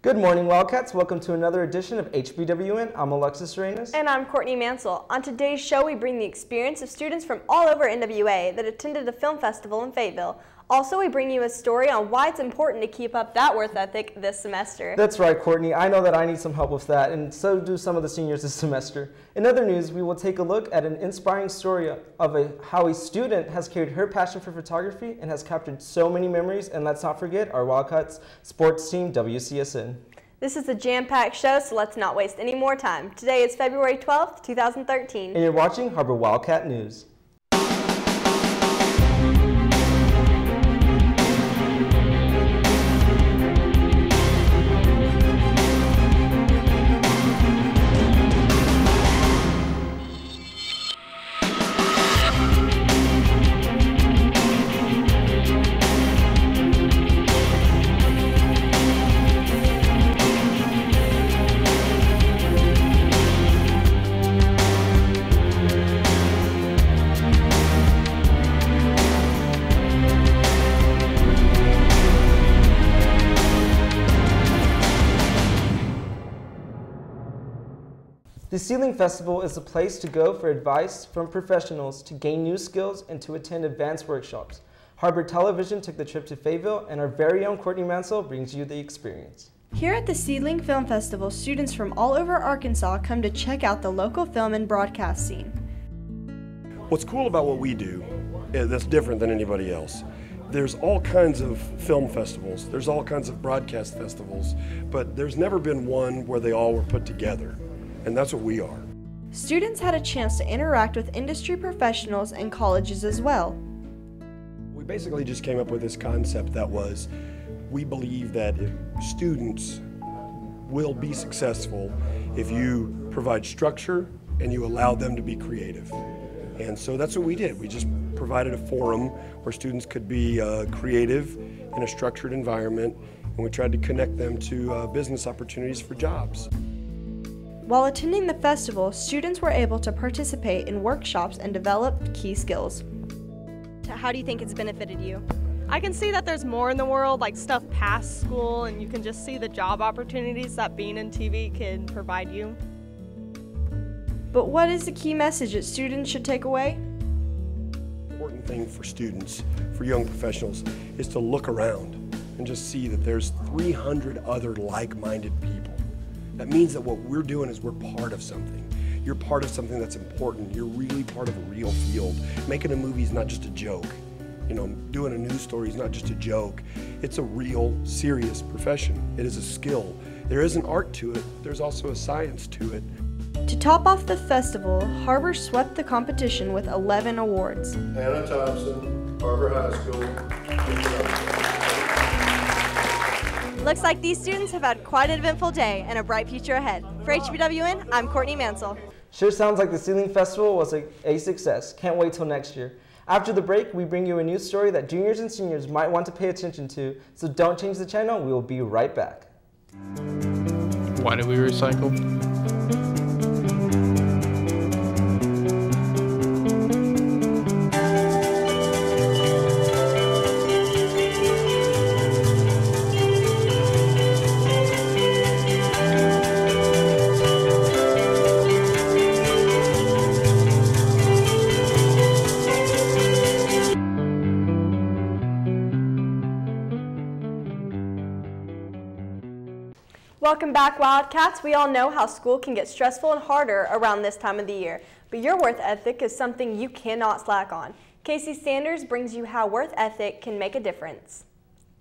Good morning, Wildcats. Welcome to another edition of HBWN. I'm Alexis and And I'm Courtney Mansell. On today's show, we bring the experience of students from all over NWA that attended a film festival in Fayetteville. Also, we bring you a story on why it's important to keep up that work ethic this semester. That's right, Courtney. I know that I need some help with that, and so do some of the seniors this semester. In other news, we will take a look at an inspiring story of how a student has carried her passion for photography and has captured so many memories, and let's not forget our Wildcats sports team, WCSN. This is a jam-packed show, so let's not waste any more time. Today is February 12th, 2013. And you're watching Har-Ber Wildcat News. The Ceiling Festival is a place to go for advice from professionals to gain new skills and to attend advanced workshops. Har-Ber Television took the trip to Fayetteville, and our very own Courtney Mansell brings you the experience. Here at the Ceiling Film Festival, students from all over Arkansas come to check out the local film and broadcast scene. What's cool about what we do that's different than anybody else, there's all kinds of film festivals, there's all kinds of broadcast festivals, but there's never been one where they all were put together. And that's what we are. Students had a chance to interact with industry professionals and colleges as well. We basically just came up with this concept that was, we believe that students will be successful if you provide structure and you allow them to be creative. And so that's what we did. We just provided a forum where students could be creative in a structured environment, and we tried to connect them to business opportunities for jobs. While attending the festival, students were able to participate in workshops and develop key skills. How do you think it's benefited you? I can see that there's more in the world, like stuff past school, and you can just see the job opportunities that being in TV can provide you. But what is the key message that students should take away? The important thing for students, for young professionals, is to look around and just see that there's 300 other like-minded people. That means that what we're doing is we're part of something. You're part of something that's important. You're really part of a real field. Making a movie is not just a joke. You know, doing a news story is not just a joke. It's a real, serious profession. It is a skill. There is an art to it. There's also a science to it. To top off the festival, Har-Ber swept the competition with 11 awards. Hannah Thompson, Har-Ber High School. Looks like these students have had quite an eventful day and a bright future ahead. For HBWN, I'm Courtney Mansell. Sure sounds like the Ceiling Festival was a success. Can't wait till next year. After the break, we bring you a news story that juniors and seniors might want to pay attention to, so don't change the channel. We will be right back. Why do we recycle? Welcome back, Wildcats. We all know how school can get stressful and harder around this time of the year, but your work ethic is something you cannot slack on. Casey Sanders brings you how work ethic can make a difference.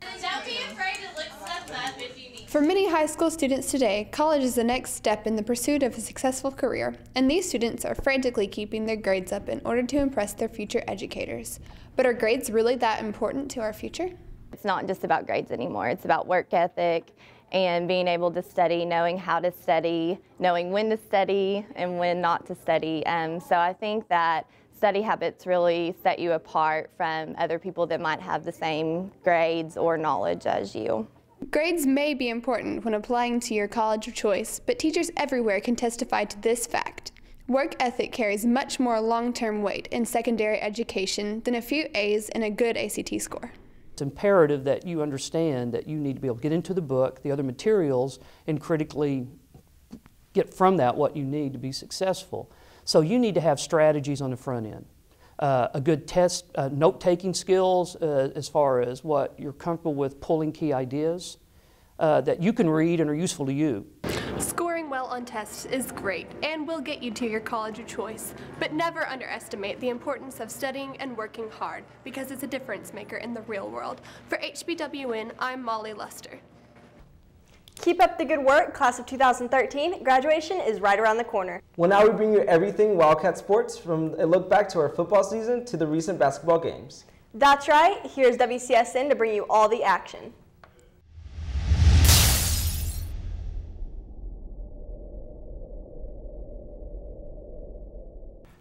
Don't be afraid to look stuff up if you need. For many high school students today, college is the next step in the pursuit of a successful career, and these students are frantically keeping their grades up in order to impress their future educators. But are grades really that important to our future? It's not just about grades anymore. It's about work ethic and being able to study, knowing how to study, knowing when to study and when not to study. So I think that study habits really set you apart from other people that might have the same grades or knowledge as you. Grades may be important when applying to your college of choice, but teachers everywhere can testify to this fact. Work ethic carries much more long-term weight in secondary education than a few A's and a good ACT score. It's imperative that you understand that you need to be able to get into the book, the other materials, and critically get from that what you need to be successful. So you need to have strategies on the front end. A good test, note-taking skills as far as what you're comfortable with pulling key ideas that you can read and are useful to you. Scoring well on tests is great and will get you to your college of choice, but never underestimate the importance of studying and working hard because it's a difference maker in the real world. For HBWN, I'm Molly Luster. Keep up the good work, class of 2013. Graduation is right around the corner. Well, now we bring you everything Wildcat sports, from a look back to our football season to the recent basketball games. That's right. Here's WCSN to bring you all the action.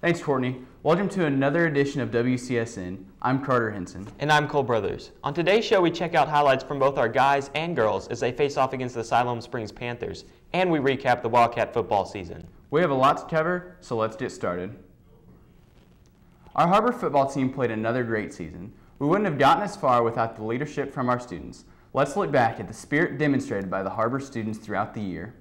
Thanks, Courtney. Welcome to another edition of WCSN. I'm Carter Henson. And I'm Cole Brothers. On today's show, we check out highlights from both our guys and girls as they face off against the Siloam Springs Panthers, and we recap the Wildcat football season. We have a lot to cover, so let's get started. Our Har-Ber football team played another great season. We wouldn't have gotten as far without the leadership from our students. Let's look back at the spirit demonstrated by the Har-Ber students throughout the year.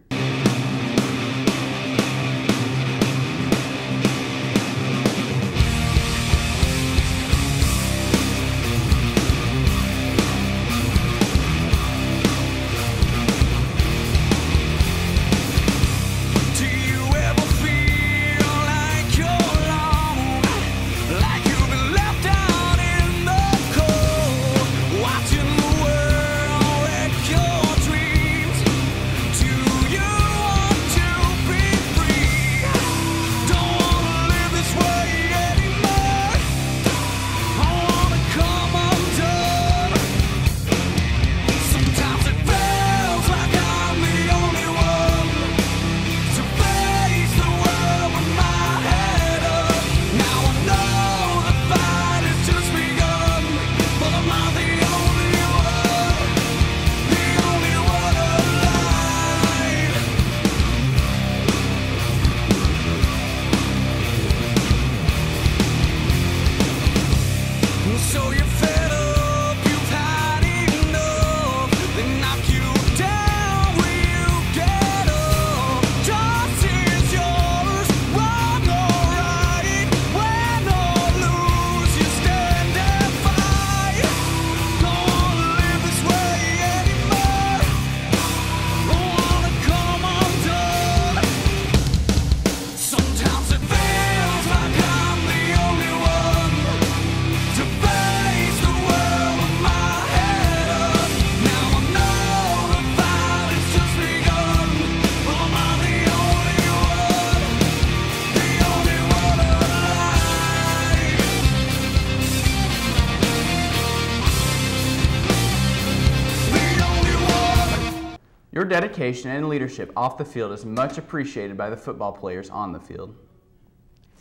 Your dedication and leadership off the field is much appreciated by the football players on the field.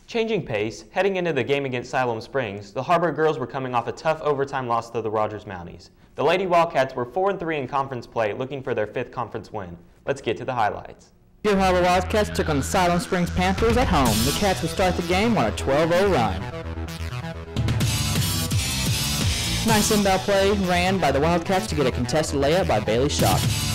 Changing pace, heading into the game against Siloam Springs, the Har-Ber girls were coming off a tough overtime loss to the Rogers Mounties. The Lady Wildcats were 4-3 in conference play, looking for their 5th conference win. Let's get to the highlights. Your Har-Ber Wildcats took on the Siloam Springs Panthers at home. The Cats would start the game on a 12-0 run. Nice inbound play ran by the Wildcats to get a contested layup by Bailey Schock.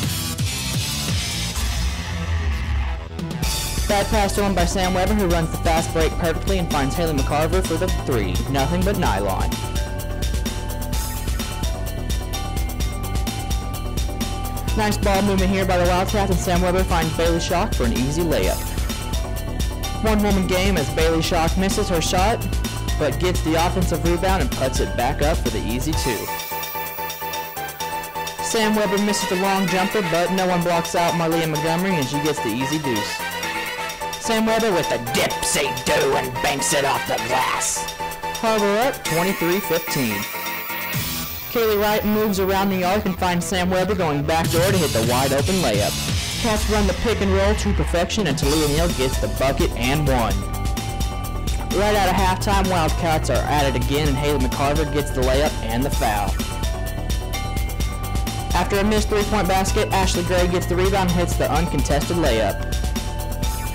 Bad pass on by Sam Weber, who runs the fast break perfectly and finds Haley McCarver for the 3. Nothing but nylon. Nice ball movement here by the Wildcats, and Sam Weber finds Bailey Schock for an easy layup. One-woman game as Bailey Schock misses her shot, but gets the offensive rebound and puts it back up for the easy 2. Sam Weber misses the long jumper, but no one blocks out Marlia Montgomery, and she gets the easy deuce. Sam Weber with a dipsy-do and banks it off the glass. Har-Ber up 23-15. Kaylee Wright moves around the arc and finds Sam Weber going backdoor to hit the wide-open layup. Cats run the pick and roll to perfection, and Talia Neal gets the bucket and 1. Right out of halftime, Wildcats are at it again, and Haley McCarver gets the layup and the foul. After a missed 3-point basket, Ashley Gray gets the rebound and hits the uncontested layup.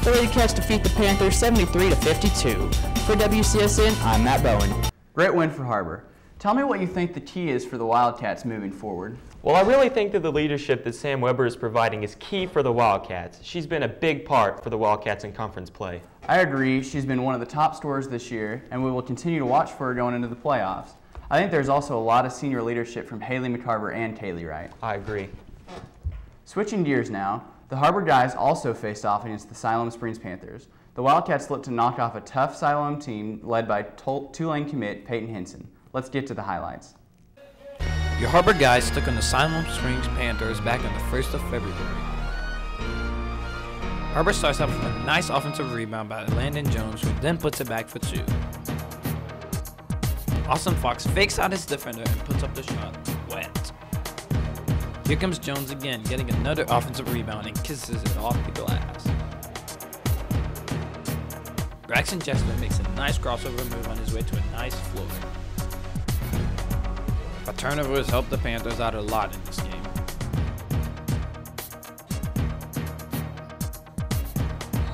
The Lady Cats defeat the Panthers 73-52. For WCSN, I'm Matt Bowen. Great win for Har-Ber. Tell me what you think the key is for the Wildcats moving forward. Well, I really think that the leadership that Sam Weber is providing is key for the Wildcats. She's been a big part for the Wildcats in conference play. I agree. She's been one of the top scorers this year, and we will continue to watch for her going into the playoffs. I think there's also a lot of senior leadership from Haley McCarver and Kaylee Wright. I agree. Switching gears now, the Har-Ber guys also faced off against the Siloam Springs Panthers. The Wildcats looked to knock off a tough Siloam team led by Tulane commit Peyton Henson. Let's get to the highlights. Your Har-Ber guys took on the Siloam Springs Panthers back on the 1st of February. Har-Ber starts off with a nice offensive rebound by Landon Jones, who then puts it back for 2. Austin Fox fakes out his defender and puts up the shot wet. Here comes Jones again, getting another offensive rebound and kisses it off the glass. Braxton Chester makes a nice crossover move on his way to a nice floater. But turnovers helped the Panthers out a lot in this game.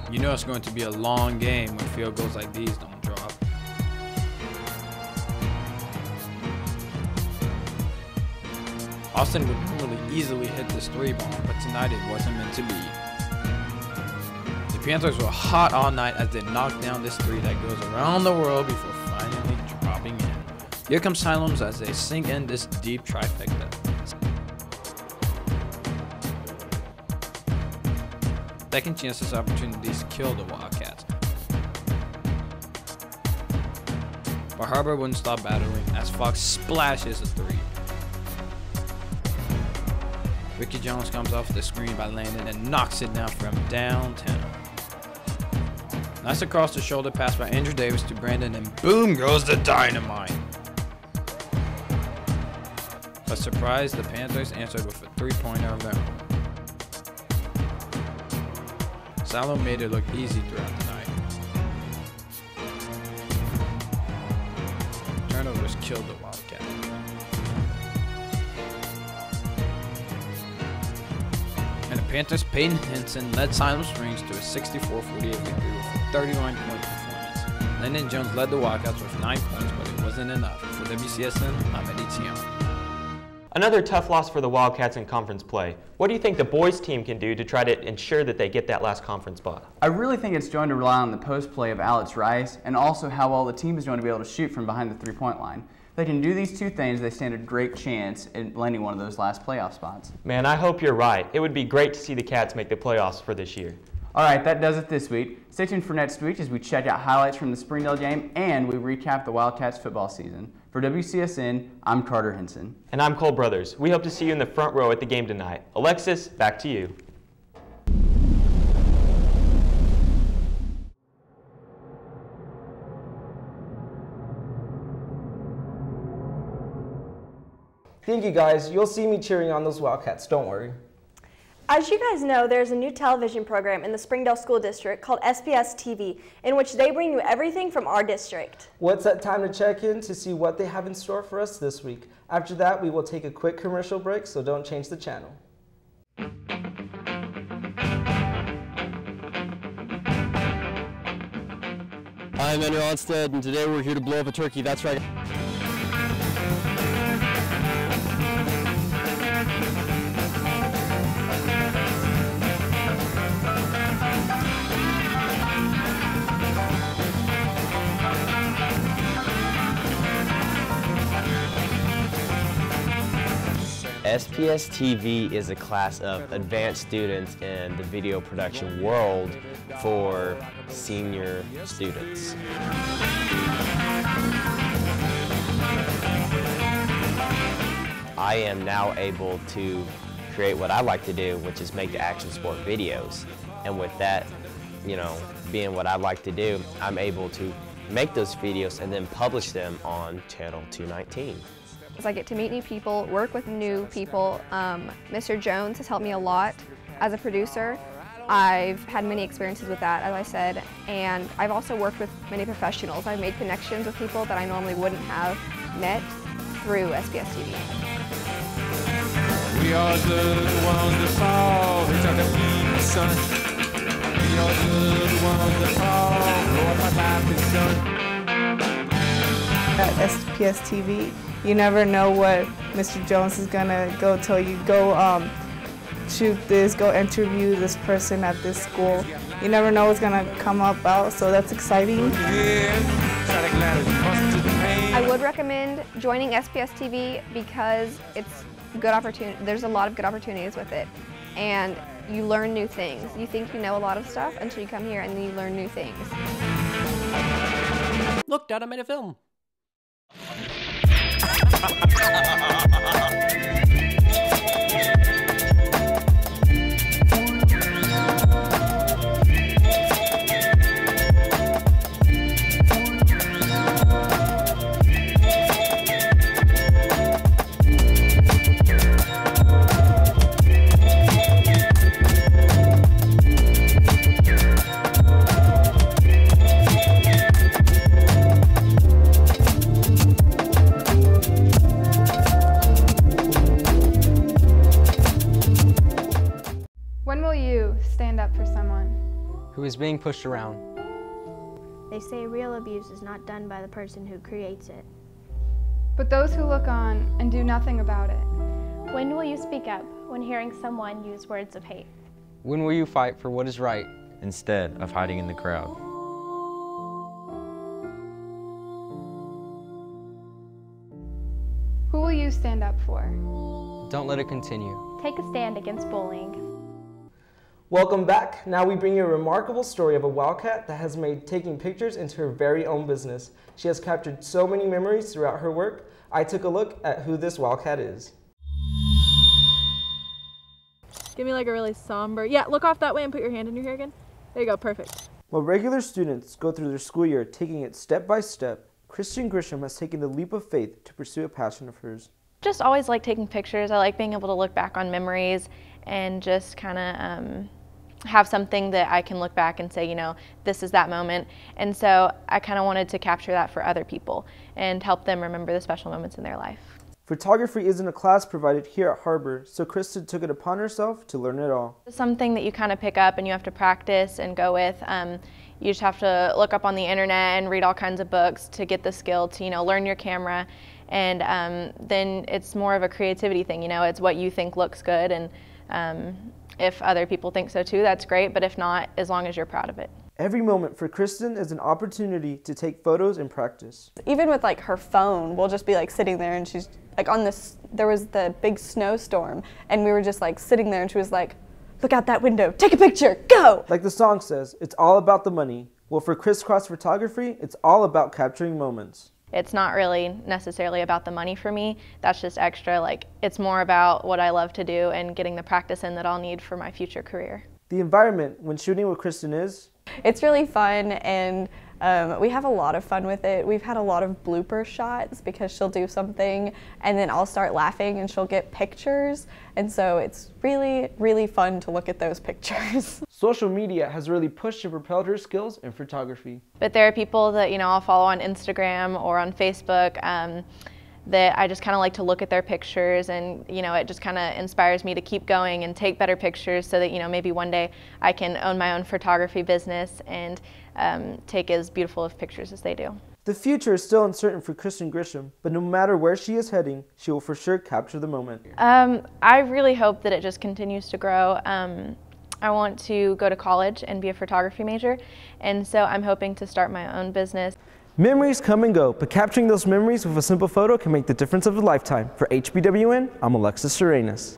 You know it's going to be a long game when field goals like these don't drop. Austin would normally easily hit this 3-ball, but tonight it wasn't meant to be. The Panthers were hot all night as they knocked down this 3 that goes around the world before finally dropping in. Here comes Siloams as they sink in this deep trifecta. Second chances opportunities kill the Wildcats. But Har-Ber wouldn't stop battling as Fox splashes a 3. Ricky Jones comes off the screen by Landon and knocks it down from downtown. Nice across the shoulder pass by Andrew Davis to Brandon, and boom goes the dynamite. But surprise, the Panthers answered with a 3-pointer of their own. Siloam made it look easy throughout the night. Turnovers killed the Wildcats. And the Panthers' Peyton Henson led Siloam Springs to a 64-48 victory with a 31-point performance. Landon Jones led the Wildcats with 9 points, but it wasn't enough. For WCSN, I'm Eddie Tiam. Another tough loss for the Wildcats in conference play. What do you think the boys team can do to try to ensure that they get that last conference spot? I really think it's going to rely on the post play of Alex Rice and also how well the team is going to be able to shoot from behind the 3-point line. If they can do these 2 things, they stand a great chance at landing one of those last playoff spots. Man, I hope you're right. It would be great to see the Cats make the playoffs for this year. All right, that does it this week. Stay tuned for next week as we check out highlights from the Springdale game and we recap the Wildcats football season. For WCSN, I'm Carter Henson. And I'm Cole Brothers. We hope to see you in the front row at the game tonight. Alexis, back to you. Thank you, guys. You'll see me cheering on those Wildcats, don't worry. As you guys know, there's a new television program in the Springdale School District called SBS TV, in which they bring you everything from our district. Well, it's that time to check in to see what they have in store for us this week. After that, we will take a quick commercial break, so don't change the channel. I'm Andrew Onstead, and today we're here to blow up a turkey. That's right. SPS TV is a class of advanced students in the video production world for senior students. I am now able to create what I like to do, which is make the action sport videos. And with that, being what I like to do, I'm able to make those videos and then publish them on Channel 219. I get to meet new people, work with new people. Mr. Jones has helped me a lot as a producer. I've had many experiences with that, as I said, and I've also worked with many professionals. I've made connections with people that I normally wouldn't have met through SBS TV. We are the ones that fall, it's on the beat, son. We are the ones that fall, Lord, my life is done. at SPS TV. You never know what Mr. Jones is gonna go tell you. Go shoot this, go interview this person at this school. You never know what's gonna come about, so that's exciting. I would recommend joining SPS TV because it's good opportunity. There's a lot of good opportunities with it, and you learn new things. You think you know a lot of stuff until you come here and then you learn new things. Look, Dad, I made a film. When will you stand up for someone who is being pushed around? They say real abuse is not done by the person who creates it, but those who look on and do nothing about it? When will you speak up when hearing someone use words of hate? When will you fight for what is right instead of hiding in the crowd? Who will you stand up for? Don't let it continue. Take a stand against bullying. Welcome back. Now we bring you a remarkable story of a Wildcat that has made taking pictures into her very own business. She has captured so many memories throughout her work. I took a look at who this Wildcat is. Give me like a really somber, yeah, look off that way and put your hand in your hair again. There you go, perfect. While regular students go through their school year taking it step by step, Kristen Grisham has taken the leap of faith to pursue a passion of hers. Just always like taking pictures. I like being able to look back on memories and just kind of have something that I can look back and say, you know, this is that moment. And so I kind of wanted to capture that for other people and help them remember the special moments in their life. Photography isn't a class provided here at Har-Ber, so Kristen took it upon herself to learn it all. It's something that you kind of pick up and you have to practice and go with. You just have to look up on the internet and read all kinds of books to get the skill to, you know, learn your camera. And then it's more of a creativity thing, you know, it's what you think looks good. And if other people think so too, that's great, but if not, as long as you're proud of it. Every moment for Kristen is an opportunity to take photos and practice. Even with like her phone, we'll just be like sitting there and she's like on this, there was the big snowstorm and we were just like sitting there and she was like, look out that window, take a picture, go! Like the song says, it's all about the money. Well, for Crisscross Photography, it's all about capturing moments. It's not really necessarily about the money for me. That's just extra. Like, it's more about what I love to do and getting the practice in that I'll need for my future career. The environment when shooting with Kristen is? It's really fun, and we have a lot of fun with it. We've had a lot of blooper shots because she'll do something and then I'll start laughing and she'll get pictures. And so it's really, really fun to look at those pictures. Social media has really pushed and propelled her skills in photography. But there are people that, you know, I'll follow on Instagram or on Facebook that I just kind of like to look at their pictures, and, you know, it just kind of inspires me to keep going and take better pictures so that, you know, maybe one day I can own my own photography business and take as beautiful of pictures as they do. The future is still uncertain for Kristen Grisham, but no matter where she is heading, she will for sure capture the moment. I really hope that it just continues to grow. I want to go to college and be a photography major, and so I'm hoping to start my own business. Memories come and go, but capturing those memories with a simple photo can make the difference of a lifetime. For HBWN, I'm Alexis and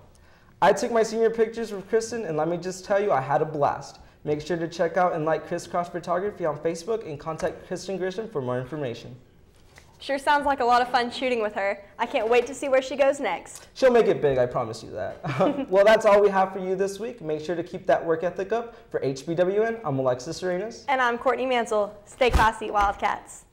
I took my senior pictures with Kristen, and let me just tell you, I had a blast. Make sure to check out and like Crisscross Photography on Facebook and contact Kristen Grisham for more information. Sure sounds like a lot of fun shooting with her. I can't wait to see where she goes next. She'll make it big, I promise you that. Well, that's all we have for you this week. Make sure to keep that work ethic up. For HBWN, I'm Alexis Arenas. And I'm Courtney Mansell. Stay classy, Wildcats.